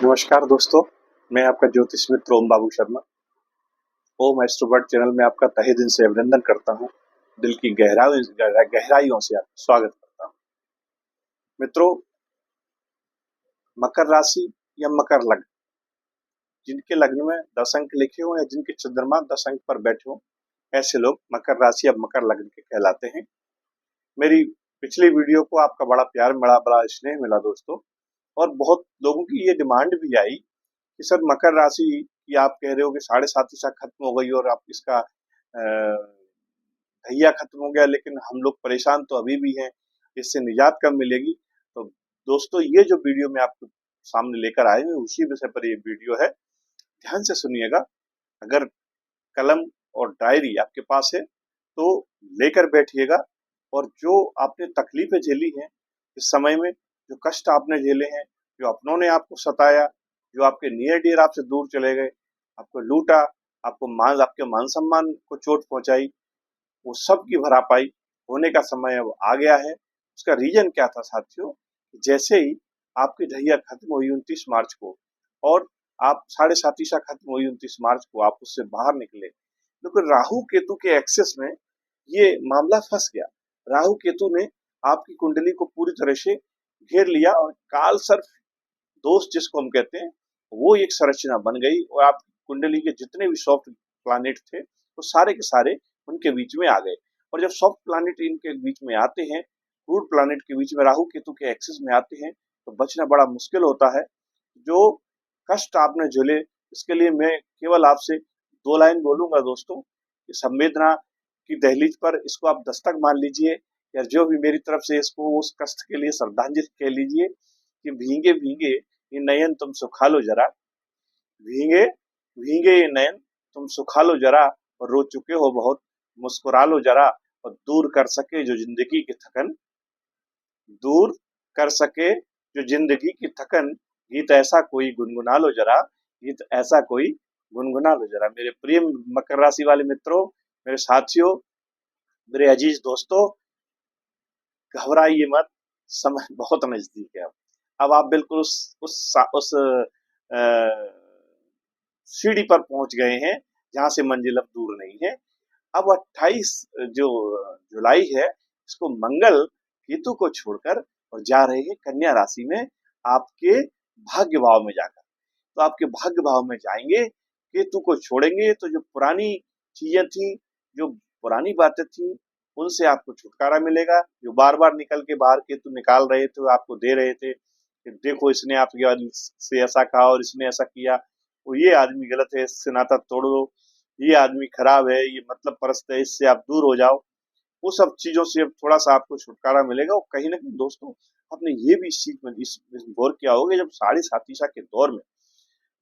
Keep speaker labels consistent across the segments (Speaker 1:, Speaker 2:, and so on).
Speaker 1: नमस्कार दोस्तों, मैं आपका ज्योतिष मित्र ओम बाबू शर्मा। ओम एस्ट्रोबर्ड चैनल में आपका तहे दिल से अभिनंदन करता हूं। दिल की गहराइयों से आपका स्वागत करता हूं। मित्रों, मकर राशि या मकर लग्न, जिनके लग्न में 10 अंक लिखे हो या जिनके चंद्रमा 10 अंक पर बैठे हो, ऐसे लोग मकर राशि या मकर लग्न के कहलाते हैं। मेरी पिछली वीडियो को आपका बड़ा प्यार मिला, बड़ा स्नेह मिला दोस्तों, और बहुत लोगों की ये डिमांड भी आई कि सर मकर राशि की आप कह रहे हो कि 7.5 ईसा खत्म हो गई और आप इसका ढैया खत्म हो गया, लेकिन हम लोग परेशान तो अभी भी हैं, इससे निजात कब मिलेगी। तो दोस्तों, ये जो वीडियो मैं आपके सामने लेकर आए हूँ उसी विषय पर ये वीडियो है। ध्यान से सुनिएगा। अगर कलम और डायरी आपके पास है तो लेकर बैठिएगा, और जो आपने तकलीफें झेली हैं इस समय में, जो कष्ट आपने झेले हैं, जो अपनों ने आपको सताया, जो आपके नियर डियर आपसे दूर चले गए, आपको लूटा, आपके मान सम्मान को चोट पहुंचाई, वो सब की भरपाई होने का समय अब आ गया है। उसका रीजन क्या था साथियों? जैसे ही आपकी ढैया खत्म हुई 29 मार्च को, और आप 7.5 ईसा खत्म हुई 29 मार्च को, आप उससे बाहर निकले, लेकिन राहु केतु के एक्सेस में ये मामला फंस गया। राहु केतु ने आपकी कुंडली को पूरी तरह से घेर लिया, और काल सर्प दोष जिसको हम कहते हैं, वो एक संरचना बन गई, और आपकी कुंडली के जितने भी सॉफ्ट प्लैनेट थे वो सारे के सारे उनके बीच में आ गए। और जब सॉफ्ट प्लैनेट इनके बीच में आते हैं, क्रूड प्लैनेट के बीच में राहु केतु के एक्सिस में आते हैं, तो बचना बड़ा मुश्किल होता है। जो कष्ट आपने झेले, इसके लिए मैं केवल आपसे 2 लाइन बोलूंगा दोस्तों। संवेदना की दहलीज पर इसको आप दस्तक मान लीजिए, या जो भी मेरी तरफ से इसको उस कष्ट के लिए श्रद्धांजलि कह लीजिए कि भीगे भीगे ये नयन तुम सुखा लो जरा, भीगे भीगे ये नयन तुम सुखा लो जरा, और रो चुके हो बहुत, मुस्कुरा लो जरा, और दूर कर सके जो जिंदगी की थकन, दूर कर सके जो जिंदगी की थकन, गीत ऐसा कोई गुनगुना लो जरा, गीत ऐसा कोई गुनगुना लो जरा। मेरे प्रिय मकर राशि वाले मित्रों, मेरे साथियों, मेरे अजीज दोस्तों, घबराइए मत, समय बहुत नजदीक है। अब आप बिल्कुल उस सीढ़ी पर पहुंच गए हैं जहां से मंजिल अब दूर नहीं है। अब 28 जो जुलाई है, इसको मंगल केतु को छोड़कर और जा रहे हैं कन्या राशि में, आपके भाग्य भाव में जाकर। तो आपके भाग्य भाव में जाएंगे, केतु को छोड़ेंगे, तो जो पुरानी चीजें थी, जो पुरानी बातें थी, उनसे आपको छुटकारा मिलेगा। जो बार बार निकल के बाहर केतु निकाल रहे थे, आपको दे रहे थे कि देखो इसने आपके से ऐसा कहा और इसने ऐसा किया, तो ये आदमी गलत है, इससे नाता तोड़ दो, ये आदमी खराब है, ये मतलब परस्त है, इससे आप दूर हो जाओ, वो सब चीजों से अब थोड़ा सा आपको छुटकारा मिलेगा। और कहीं ना कहीं दोस्तों, आपने ये भी इस चीज में गौर किया होगा, जब 7.5 ईसा के दौर में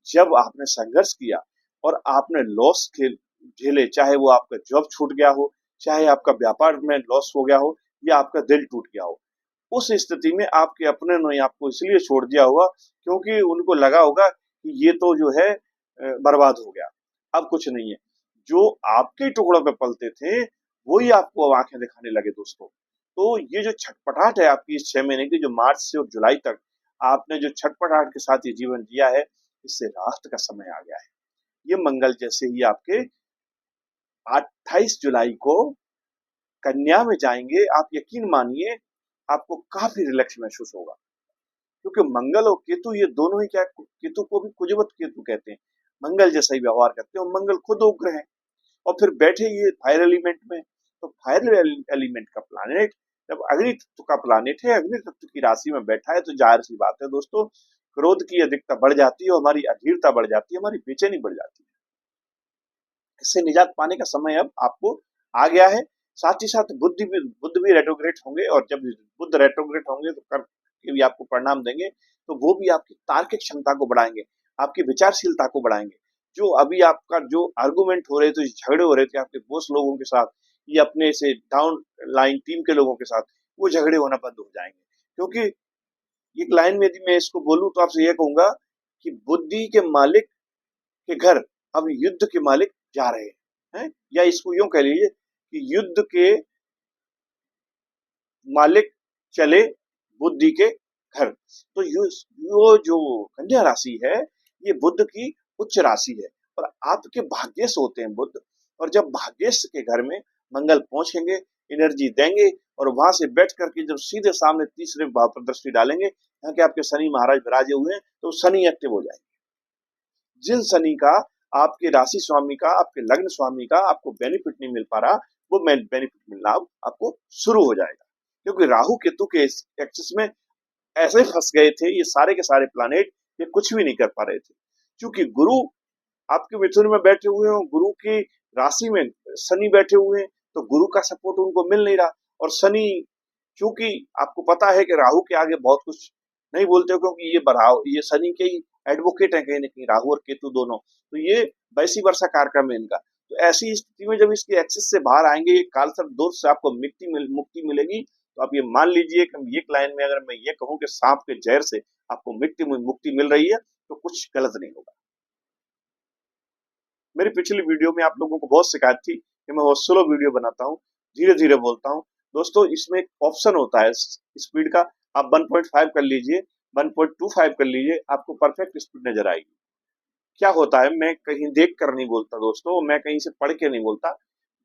Speaker 1: जब आपने संघर्ष किया और आपने लॉस झेले, चाहे वो आपका जॉब छूट गया हो, चाहे आपका व्यापार में लॉस हो गया हो, या आपका दिल टूट गया हो, उस स्थिति में आपके अपने ने आपको इसलिए छोड़ दिया होगा क्योंकि उनको लगा होगा कि ये तो जो है बर्बाद हो गया, अब कुछ नहीं है। जो आपके टुकड़ों पे पलते थे वही आपको अब आंखें दिखाने लगे दोस्तों। तो ये जो छटपटाहट है आपकी इस 6 महीने की, जो मार्च से और जुलाई तक आपने जो छटपटाहट के साथ ये जीवन जिया है, इससे राहत का समय आ गया है। ये मंगल जैसे ही आपके 28 जुलाई को कन्या में जाएंगे, आप यकीन मानिए आपको काफी रिलैक्स महसूस होगा, क्योंकि मंगल और केतु ये दोनों ही क्या, केतु को भी कुजवत केतु कहते हैं, मंगल जैसा ही व्यवहार करते हैं, और मंगल खुद उग्र है, और फिर बैठे ये फायर एलिमेंट में। तो फायर एलिमेंट का प्लैनेट जब अग्नि तत्व का प्लैनेट है, अग्नि तत्व की राशि में बैठा है, तो जाहिर सी बात है दोस्तों, क्रोध की अधिकता बढ़ जाती है, हमारी अधीरता बढ़ जाती है, हमारी बेचैनी बढ़ जाती है। इससे निजात पाने का समय अब आपको आ गया है। साथ ही साथ बुद्ध भी रेट्रोग्रेड होंगे, और जब बुद्ध रेट्रोग्रेड होंगे तो कर्म के भी आपको परिणाम देंगे, तो वो भी आपकी तार्किक क्षमता को बढ़ाएंगे, आपकी विचारशीलता को बढ़ाएंगे। जो अभी आपका जो आर्गुमेंट हो रहे थे, झगड़े हो रहे थे आपके बॉस लोगों के साथ या अपने से डाउन लाइन टीम के लोगों के साथ, वो झगड़े होना बंद हो जाएंगे। क्योंकि एक लाइन में यदि मैं इसको बोलूं तो आपसे यह कहूंगा कि बुद्धि के मालिक के घर अब युद्ध के मालिक जा रहे हैं, या इसको यूं कह लीजिए कि युद्ध के मालिक चले बुद्धि के घर। तो यो जो कन्या राशि है ये बुध की उच्च राशि है और आपके भाग्यस्थ होते हैं बुध। और जब भाग्यस्थ के घर में मंगल पहुंचेंगे, एनर्जी देंगे और वहां से बैठ करके जब सीधे सामने तीसरे भाव पर दृष्टि डालेंगे, यहाँ के आपके शनि महाराज विराजे हुए हैं, तो शनि एक्टिव हो जाएंगे। जिन शनि का आपके राशि स्वामी का, आपके लग्न स्वामी का आपको बेनिफिट नहीं मिल पा रहा, वो बेनिफिट मिलना आपको शुरू हो जाएगा। क्योंकि राहु केतु के एक्सिस में ऐसे फंस गए थे ये सारे के सारे प्लानेट, ये कुछ भी नहीं कर पा रहे थे। क्योंकि गुरु आपके मिथुन में बैठे हुए हैं, गुरु की राशि में शनि बैठे हुए हैं, तो गुरु का सपोर्ट उनको मिल नहीं रहा। और शनि, क्योंकि आपको पता है कि राहु के आगे बहुत कुछ नहीं बोलते हो, क्योंकि ये शनि के ही एडवोकेट है कहीं ना कहीं, राहु और केतु दोनों। तो ये वैसी वर्षा कार्यक्रम है इनका। तो ऐसी स्थिति में जब इसके एक्सिस से बाहर आएंगे, ये कालसर्प दोष से आपको मुक्ति मिलेगी। तो आप ये मान लीजिए कि एक लाइन में अगर मैं ये कहूं कि सांप के जहर से आपको मुक्ति मिल रही है, तो कुछ गलत नहीं होगा। मेरी पिछली वीडियो में आप लोगों को बहुत शिकायत थी कि मैं बहुत स्लो वीडियो बनाता हूँ, धीरे धीरे बोलता हूँ। दोस्तों इसमें एक ऑप्शन होता है स्पीड का, आप 1.5 कर लीजिए, 1.25 कर लीजिए, आपको परफेक्ट स्पीड नजर आएगी। क्या होता है, मैं कहीं देख कर नहीं बोलता दोस्तों, मैं कहीं से पढ़ के नहीं बोलता।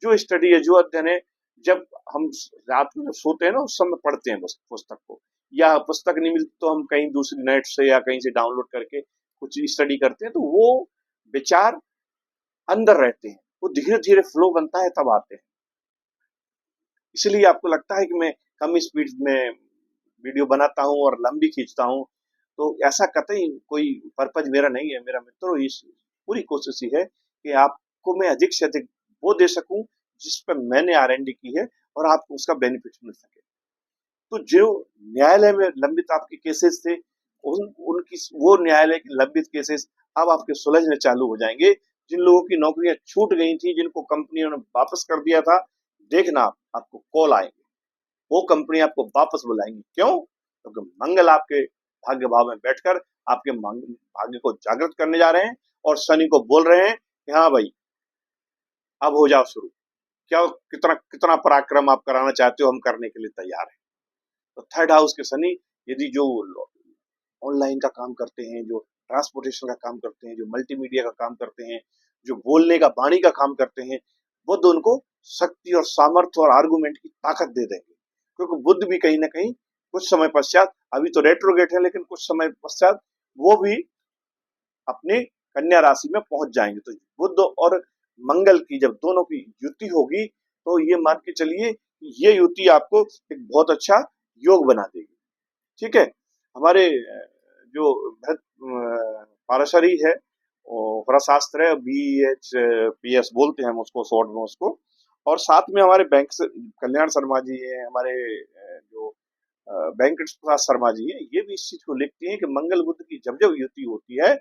Speaker 1: जो स्टडी है, जो अध्ययन है, जब हम रात में सोते हैं ना उस समय पढ़ते हैं पुस्तक को, या पुस्तक नहीं मिलती तो हम कहीं दूसरी नेट से या कहीं से डाउनलोड करके कुछ स्टडी करते हैं, तो वो विचार अंदर रहते हैं, वो धीरे धीरे फ्लो बनता है तब आते हैं। इसलिए आपको लगता है कि मैं कम स्पीड में वीडियो बनाता हूँ और लंबी खींचता हूँ, तो ऐसा कतई कोई पर्पज मेरा नहीं है। मेरा मित्रों इस पूरी कोशिश ही है कि आपको मैं अधिक से अधिक वो दे सकूं जिस पर मैंने R&D की है और आपको उसका बेनिफिट मिल सके। तो जो न्यायालय में लंबित आपके केसेस थे, उनकी वो न्यायालय के लंबित केसेस अब आपके सुलझने चालू हो जाएंगे। जिन लोगों की नौकरियां छूट गई थी, जिनको कंपनियों ने वापस कर दिया था, देखना आपको कॉल आएंगे, वो कंपनी आपको वापस बुलाएंगी। क्यों? क्योंकि मंगल आपके भाग्य भाव में बैठकर आपके भाग्य को जागृत करने जा रहे हैं और शनि को बोल रहे हैं कि हाँ भाई अब हो जाओ शुरू। क्या कितना कितना पराक्रम आप कराना चाहते हो, हम करने के लिए तैयार हैं। तो थर्ड हाउस के शनि यदि जो ऑनलाइन का काम करते हैं, जो ट्रांसपोर्टेशन का काम करते हैं, जो मल्टीमीडिया का काम करते हैं, जो बोलने का वाणी का काम करते हैं, बुध उनको शक्ति और सामर्थ्य और आर्गुमेंट की ताकत दे देंगे। क्योंकि बुध भी कहीं ना कहीं कुछ समय पश्चात, अभी तो रेट्रोगेट है, लेकिन कुछ समय पश्चात वो भी अपने कन्या राशि में पहुंच जाएंगे। तो बुध और मंगल की जब दोनों की युति होगी, तो ये मान के चलिए ये युति आपको एक बहुत अच्छा योग बना देगी। ठीक है, हमारे जो पाराशरी है, शास्त्र है, BHPS बोलते हैं हम उसको शॉर्ट में उसको। और साथ में हमारे बैंक से कल्याण शर्मा जी है, हमारे जो वेंकट प्रसाद शर्मा जी है, ये भी इस चीज को लिखती हैं कि मंगल बुध की जब जब युति होती है,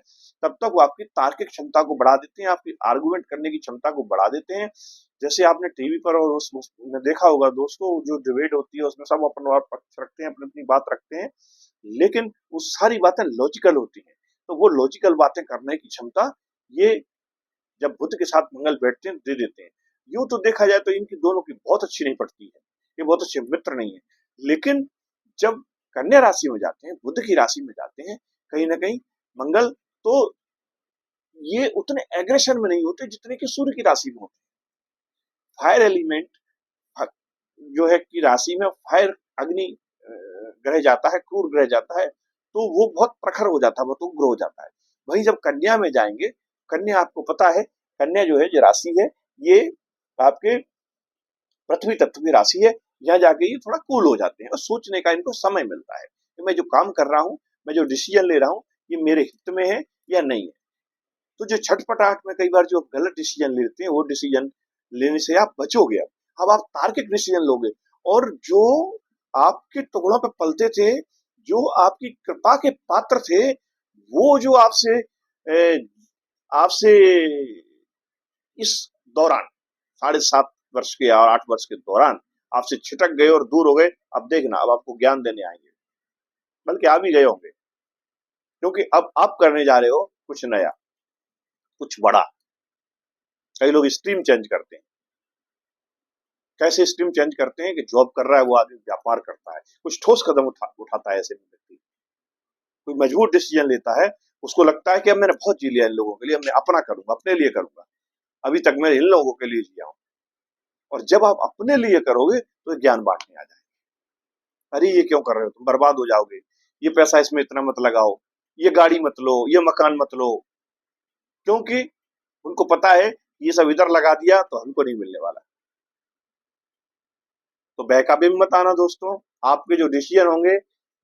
Speaker 1: तब तक वो आपकी तार्किक क्षमता को बढ़ा देते हैं, आपकी आर्गुमेंट करने की क्षमता को बढ़ा देते हैं। जैसे आपने टीवी पर और उसमें देखा होगा दोस्तों, जो डिबेट होती है उसमें सब अपना पक्ष रखते हैं, अपनी अपनी बात रखते हैं, लेकिन वो सारी बातें लॉजिकल होती हैं। तो वो लॉजिकल बातें करने की क्षमता ये जब बुध के साथ मंगल बैठते हैं दे देते हैं। यूं तो देखा जाए तो इनकी दोनों की बहुत अच्छी नहीं पड़ती है, ये बहुत अच्छे मित्र नहीं है। लेकिन जब कन्या राशि में जाते हैं, बुध की राशि में जाते हैं कहीं ना कहीं मंगल, तो ये उतने एग्रेशन में नहीं होते जितने कि सूर्य की राशि में होते हैं। फायर एलिमेंट जो है कि राशि में फायर अग्नि ग्रह जाता है, क्रूर ग्रह जाता है, तो वो बहुत प्रखर हो जाता है, बहुत उग्र हो जाता है। वहीं जब कन्या में जाएंगे, कन्या आपको पता है, कन्या जो है जो राशि है, ये आपके पृथ्वी तत्व की राशि है। यहाँ जाके ये थोड़ा कूल हो जाते हैं और सोचने का इनको समय मिलता है कि मैं जो काम कर रहा हूँ, मैं जो डिसीजन ले रहा हूँ, ये मेरे हित में है या नहीं है। तो जो छटपटाहट में कई बार जो गलत डिसीजन लेते हैं, वो डिसीजन लेने से आप बचोगे। अब आप तार्किक डिसीजन लोगे, और जो आपके टुकड़ों पे पलते थे, जो आपकी कृपा के पात्र थे, वो जो आपसे आपसे इस दौरान 7.5 वर्ष के और 8 वर्ष के दौरान आपसे छिटक गए और दूर हो गए, अब देखना अब आपको ज्ञान देने आएंगे, बल्कि आ भी गए होंगे। क्योंकि अब आप करने जा रहे हो कुछ नया, कुछ बड़ा। कई लोग स्ट्रीम चेंज करते हैं। कैसे स्ट्रीम चेंज करते हैं कि जॉब कर रहा है वो आदमी व्यापार करता है, कुछ ठोस कदम उठाता है ऐसे व्यक्ति। कोई मजबूत डिसीजन लेता है, उसको लगता है कि अब मैंने बहुत जी लिया इन लोगों के लिए, अब मैं अपना करूंगा, अपने लिए करूंगा, अभी तक मैं इन लोगों के लिए जिया हूं। और जब आप अपने लिए करोगे तो ज्ञान बांटने आ जाएगा। अरे ये क्यों कर रहे हो, तुम बर्बाद हो जाओगे, ये पैसा इसमें इतना मत लगाओ, ये गाड़ी मत लो, ये मकान मत लो, क्योंकि उनको पता है ये सब इधर लगा दिया तो हमको नहीं मिलने वाला। तो बहकावे में मत आना दोस्तों। आपके जो डिसीजन होंगे,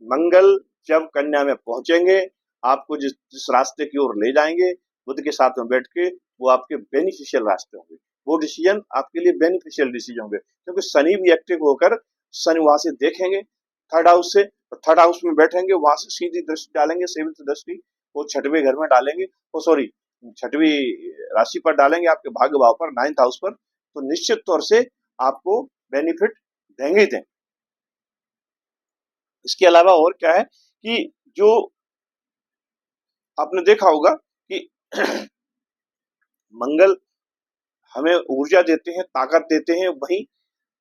Speaker 1: मंगल जब कन्या में पहुंचेंगे, आपको जिस जिस रास्ते की ओर ले जाएंगे, बुध के साथ में बैठ के, वो आपके बेनिफिशियल रास्ते होंगे, वो डिसीजन आपके लिए बेनिफिशियल डिसीजन होंगे, क्योंकि शनि भी एक्टिव होकर शनि वहां से देखेंगे थर्ड हाउस से, तो थर्ड हाउस में बैठेंगे, वहां से सीधी दृष्टि डालेंगे, सेवंथ दृष्टि वो छठवें घर में डालेंगे, ओ सॉरी छठवीं राशि पर डालेंगे, आपके भाग्य भाव पर, नाइन्थ हाउस पर, तो निश्चित तौर से आपको बेनिफिट देंगे ही देंगे। इसके अलावा और क्या है कि जो आपने देखा होगा कि मंगल हमें ऊर्जा देते हैं, ताकत देते हैं, वहीं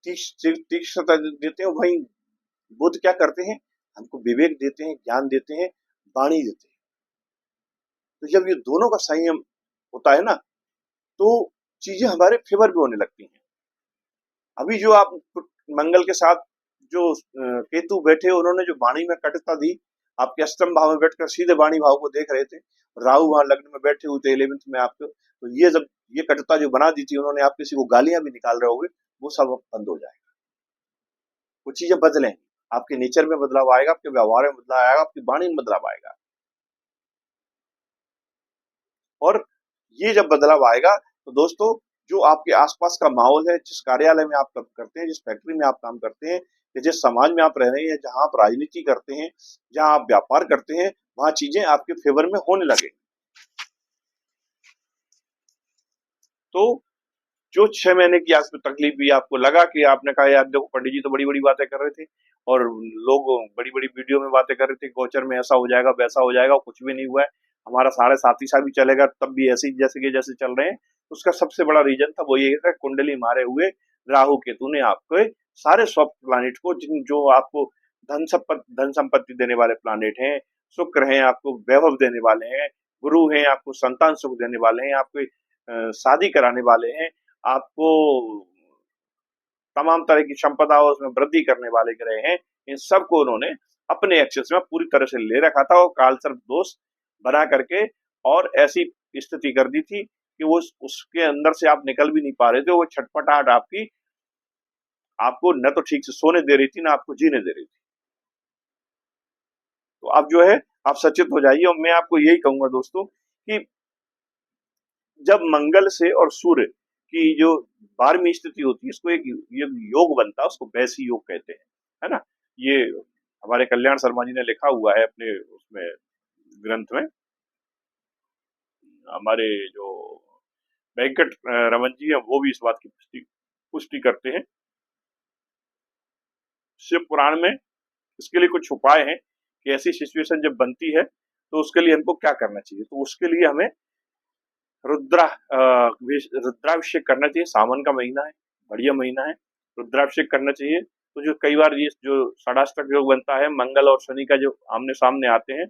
Speaker 1: तीक्ष्णता देते हैं, वहीं बुध क्या करते हैं, हमको विवेक देते हैं, ज्ञान देते हैं, वाणी देते हैं। तो जब ये दोनों का संयम होता है ना, तो चीजें हमारे फेवर भी होने लगती हैं। अभी जो आप मंगल के साथ जो केतु बैठे, उन्होंने जो वाणी में कटुता दी, आपके अष्टम भाव में बैठकर सीधे वाणी भाव को देख रहे थे, राहु वहां लग्न में बैठे हुए थे 11th में आपके, तो ये जब ये कटुता जो बना दी थी उन्होंने, आप किसी को गालियां भी निकाल रहे होगे, वो सब बंद हो जाएगा, वो चीजें बदलें, आपके नेचर में बदलाव आएगा, आपके व्यवहार में बदलाव आएगा, आपकी वाणी में बदलाव आएगा। और ये जब बदलाव आएगा तो दोस्तों, जो आपके आसपास का माहौल है, जिस कार्यालय में आप काम करते हैं, जिस फैक्ट्री में आप काम करते हैं, या जिस समाज में आप रह रहे हैं, जहां आप राजनीति करते हैं, जहां आप व्यापार करते हैं, वहां चीजें आपके फेवर में होने लगे। तो जो 6 महीने की आपको तकलीफ भी, आपको लगा कि आपने कहा यार देखो पंडित जी तो बड़ी बड़ी बातें कर रहे थे, और लोग बड़ी बड़ी वीडियो में बातें कर रहे थे, गोचर में ऐसा हो जाएगा वैसा हो जाएगा, कुछ भी नहीं हुआ है, हमारा साढ़े साथी सा भी चलेगा तब भी ऐसे ही जैसे के जैसे चल रहे हैं। उसका सबसे बड़ा रीजन था वो ये था, कुंडली मारे हुए राहु केतु ने आपके सारे स्वप्न प्लानिट को, जिन जो आपको धन संपत्ति देने वाले प्लानिट हैं, शुक्र हैं आपको वैभव देने वाले हैं, गुरु हैं आपको संतान सुख देने वाले हैं, आपको शादी कराने वाले हैं, आपको तमाम तरह की संपदा और उसमें वृद्धि करने वाले ग्रह हैं, इन सबको उन्होंने अपने एक्सेस में पूरी तरह से ले रखा था, और कालसर्प दोष बना करके और ऐसी स्थिति कर दी थी कि वो उसके अंदर से आप निकल भी नहीं पा रहे थे। वो छटपटाहट आपकी, आपको न तो ठीक से सोने दे रही थी, ना आपको जीने दे रही थी। तो अब जो है आप सचेत हो जाइए, और मैं आपको यही कहूंगा दोस्तों कि जब मंगल से और सूर्य की जो 12वीं स्थिति होती है, इसको एक योग बनता है, उसको वैसी योग कहते हैं, है ना। ये हमारे कल्याण शर्मा जी ने लिखा हुआ है अपने उसमें ग्रंथ में। हमारे जो वेंकट रमन जी हैं वो भी इस बात की पुष्टि करते हैं। शिव पुराण में इसके लिए कुछ उपाय हैं कि ऐसी सिचुएशन जब बनती है तो उसके लिए हमको क्या करना चाहिए। तो उसके लिए हमें रुद्राभिषेक करना चाहिए। सावन का महीना है, बढ़िया महीना है, रुद्राभिषेक करना चाहिए। तो जो कई बार ये जो षडाष्टक योग बनता है, मंगल और शनि का जो आमने सामने आते हैं,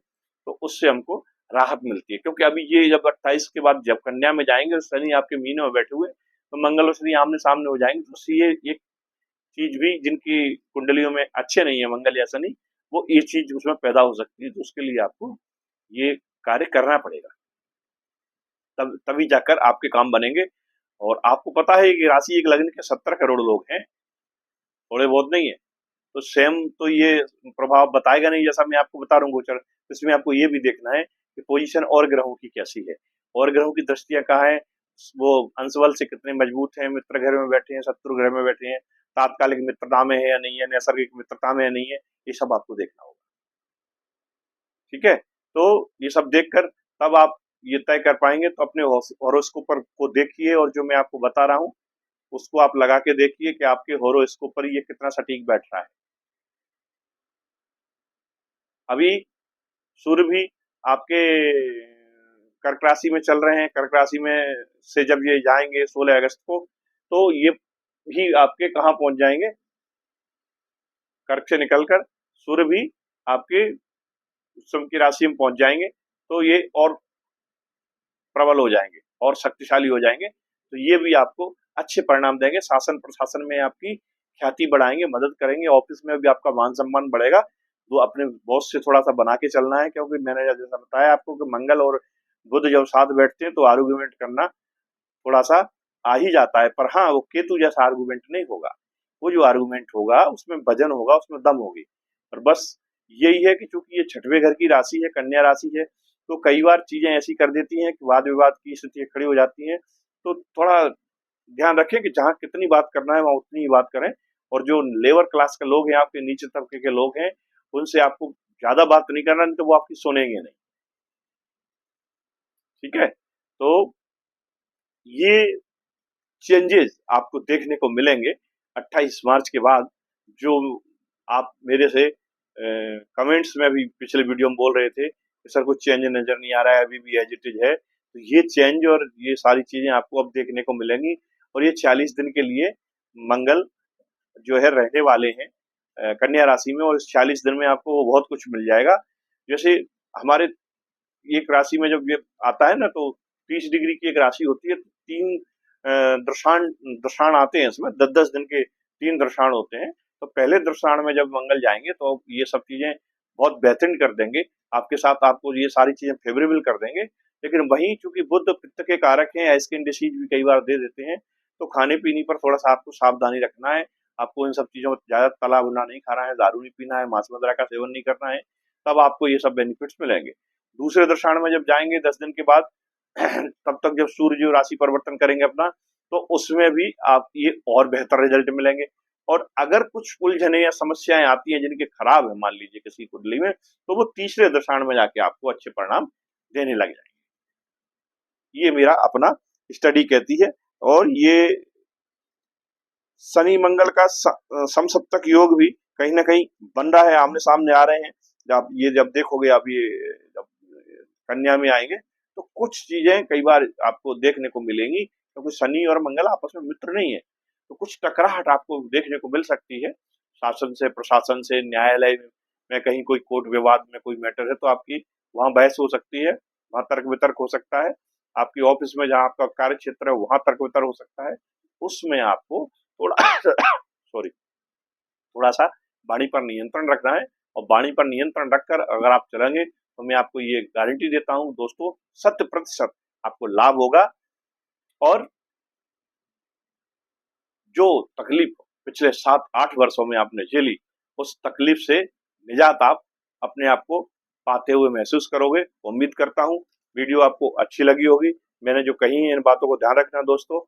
Speaker 1: तो उससे हमको राहत मिलती है। क्योंकि अभी ये जब 28 के बाद जब कन्या में जाएंगे, शनि आपके मीने में बैठे हुए, तो मंगल और शनि आमने सामने हो जाएंगे, तो उससे ये एक चीज भी, जिनकी कुंडलियों में अच्छे नहीं है मंगल या शनि, वो ये चीज उसमें पैदा हो सकती है। तो उसके लिए आपको ये कार्य करना पड़ेगा, तभी जाकर आपके काम बनेंगे। और आपको पता है कि राशि एक लग्न के 70 करोड़ लोग हैं, थोड़े बहुत नहीं है। तो सेम तो ये प्रभाव बताएगा नहीं, जैसा मैं आपको बता रहा हूँ गोचर। इसमें आपको ये भी देखना है कि पोजीशन और ग्रहों की कैसी है, और ग्रहों की दृष्टियां कहाँ है, वो अंश बल से कितने मजबूत हैं, मित्र घर में बैठे हैं, शत्रु घर में बैठे हैं, तात्कालिक मित्रता में है या नहीं है, नैसर्गिक मित्रता में है नहीं है, ये सब आपको देखना होगा। ठीक है, तो ये सब देखकर तब आप ये तय कर पाएंगे। तो अपने हॉरोस्कोप को देखिए, और जो मैं आपको बता रहा हूँ उसको आप लगा के देखिए कि आपके हॉरोस्कोप पर ये कितना सटीक बैठ रहा है। अभी सूर्य भी आपके कर्क राशि में चल रहे हैं। कर्क राशि में से जब ये जाएंगे 16 अगस्त को, तो ये भी आपके कहाँ पहुंच जाएंगे, कर्क से निकलकर सूर्य भी आपके उच्चतम की राशि में पहुंच जाएंगे तो ये और प्रबल हो जाएंगे और शक्तिशाली हो जाएंगे। तो ये भी आपको अच्छे परिणाम देंगे, शासन प्रशासन में आपकी ख्याति बढ़ाएंगे, मदद करेंगे, ऑफिस में भी आपका मान सम्मान बढ़ेगा। तो अपने बॉस से थोड़ा सा बना के चलना है, क्योंकि मैंने जैसा बताया आपको कि मंगल और बुध जब साथ बैठते हैं तो आर्गुमेंट करना थोड़ा सा आ ही जाता है, पर हाँ वो केतु जैसा आर्गुमेंट नहीं होगा। वो जो आर्गुमेंट होगा उसमें वजन होगा, उसमें दम होगी। और बस यही है कि चूंकि ये छठवें घर की राशि है, कन्या राशि है, तो कई बार चीजें ऐसी कर देती हैं कि वाद विवाद की स्थितियां खड़ी हो जाती हैं। तो थोड़ा ध्यान रखें कि जहाँ कितनी बात करना है वहां उतनी ही बात करें। और जो लेबर क्लास के लोग हैं, आपके नीचे तबके के लोग हैं, उनसे आपको ज्यादा बात नहीं करना, नहीं तो वो आपकी सुनेंगे नहीं। ठीक है, तो ये चेंजेस आपको देखने को मिलेंगे 28 मार्च के बाद। जो आप मेरे से कमेंट्स में भी पिछले वीडियो में बोल रहे थे कि सर कुछ चेंज नजर नहीं आ रहा है, अभी भी एज इट इज है, तो ये चेंज और ये सारी चीजें आपको अब देखने को मिलेंगी। और ये 40 दिन के लिए मंगल जो है रहने वाले हैं कन्या राशि में, और इस 40 दिन में आपको बहुत कुछ मिल जाएगा। जैसे हमारे एक राशि में जब ये आता है ना, तो 30 डिग्री की एक राशि होती है, तो 3 दर्शान दर्शान आते हैं इसमें, 10-10 दिन के 3 दर्शान होते हैं। तो पहले दर्शान में जब मंगल जाएंगे तो ये सब चीजें बहुत बेहतरीन कर देंगे आपके साथ, आपको ये सारी चीजें फेवरेबल कर देंगे। लेकिन वहीं चूंकि बुध पित्त के कारक हैं, स्किन डिसीज भी कई बार दे देते हैं, तो खाने पीने पर थोड़ा सा आपको सावधानी रखना है। आपको इन सब चीजों में ज्यादा तला भुना नहीं खाना है, दारू नहीं पीना है, मांस मदिरा का सेवन नहीं करना है, तब आपको ये सब बेनिफिट्स मिलेंगे। दूसरे दर्शान में जब जाएंगे 10 दिन के बाद तब तक जब सूर्य जो राशि परिवर्तन करेंगे अपना, तो उसमें भी आप ये और बेहतर रिजल्ट मिलेंगे। और अगर कुछ उलझने या समस्याएं आती हैं जिनके खराब है मान लीजिए किसी कुंडली में, तो वो तीसरे दशाण में जाके आपको अच्छे परिणाम देने लग जाएंगे। ये मेरा अपना स्टडी कहती है। और ये शनि मंगल का समसप्तक योग भी कहीं ना कहीं बन रहा है, आमने सामने आ रहे हैं। जब देखोगे आप, ये जब कन्या में आएंगे तो कुछ चीजें कई बार आपको देखने को मिलेंगी, क्योंकि शनि और मंगल आपस में मित्र नहीं है, तो कुछ टकराहट आपको देखने को मिल सकती है। शासन से, प्रशासन से, न्यायालय में कहीं कोई कोर्ट विवाद में कोई मैटर है तो आपकी वहां बहस हो सकती है, वहां तर्क वितर्क हो सकता है। आपकी ऑफिस में जहाँ आपका कार्य क्षेत्र है वहां तर्क वितर्क हो सकता है। उसमें आपको थोड़ा सॉरी, थोड़ा सा वाणी पर नियंत्रण रखना है। और वाणी पर नियंत्रण रखकर अगर आप चलेंगे तो मैं आपको ये गारंटी देता हूं दोस्तों, 100% आपको लाभ होगा। और जो तकलीफ पिछले 7-8 वर्षों में आपने झेली, उस तकलीफ से निजात आप अपने आप को पाते हुए महसूस करोगे। उम्मीद करता हूं वीडियो आपको अच्छी लगी होगी। मैंने जो कही है इन बातों को ध्यान रखना दोस्तों।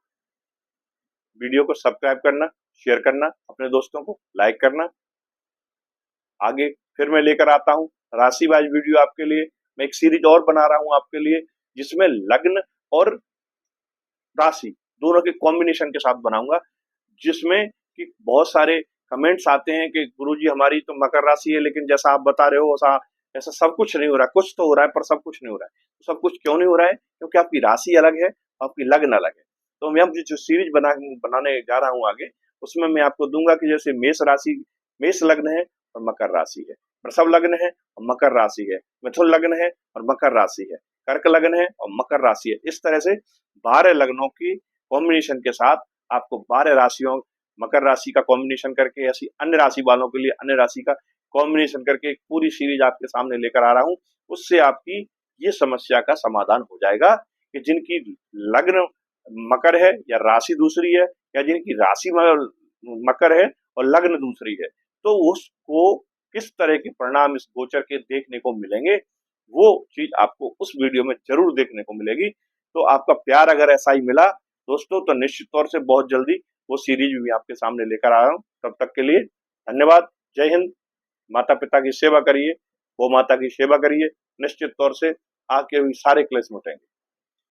Speaker 1: वीडियो को सब्सक्राइब करना, शेयर करना, अपने दोस्तों को लाइक करना। आगे फिर मैं लेकर आता हूँ राशि वाइज वीडियो आपके लिए। मैं एक सीरीज और बना रहा हूँ आपके लिए, जिसमें लग्न और राशि दोनों के कॉम्बिनेशन के साथ बनाऊंगा, जिसमें कि बहुत सारे कमेंट्स आते हैं कि गुरुजी हमारी तो मकर राशि है, लेकिन जैसा आप बता रहे हो ऐसा ऐसा सब कुछ नहीं हो रहा है। कुछ तो हो रहा है पर सब कुछ नहीं हो रहा है। तो सब कुछ क्यों नहीं हो रहा है? क्योंकि आपकी राशि अलग है, आपकी लग्न अलग है। तो मैं अब जो सीरीज बनाने जा रहा हूँ आगे, उसमें मैं आपको दूंगा कि जैसे मेष राशि, मेष लग्न है और मकर राशि है, वृषभ लग्न है और मकर राशि है, मिथुन लग्न है और मकर राशि है, कर्क लग्न है और मकर राशि है। इस तरह से 12 लग्नों की कॉम्बिनेशन के साथ आपको 12 राशियों, मकर राशि का कॉम्बिनेशन करके, ऐसी अन्य राशि वालों के लिए अन्य राशि का कॉम्बिनेशन करके एक पूरी सीरीज आपके सामने लेकर आ रहा हूं। उससे आपकी ये समस्या का समाधान हो जाएगा कि जिनकी लग्न मकर है या राशि दूसरी है, या जिनकी राशि मकर है और लग्न दूसरी है, तो उसको किस तरह के परिणाम इस गोचर के देखने को मिलेंगे, वो चीज आपको उस वीडियो में जरूर देखने को मिलेगी। तो आपका प्यार अगर ऐसा ही मिला दोस्तों, तो निश्चित तौर से बहुत जल्दी वो सीरीज भी आपके सामने लेकर आ रहा हूँ। तब तक के लिए धन्यवाद। जय हिंद। माता पिता की सेवा करिए, वो माता की सेवा करिए, निश्चित तौर से आपके भी सारे क्लेश मिटेंगे।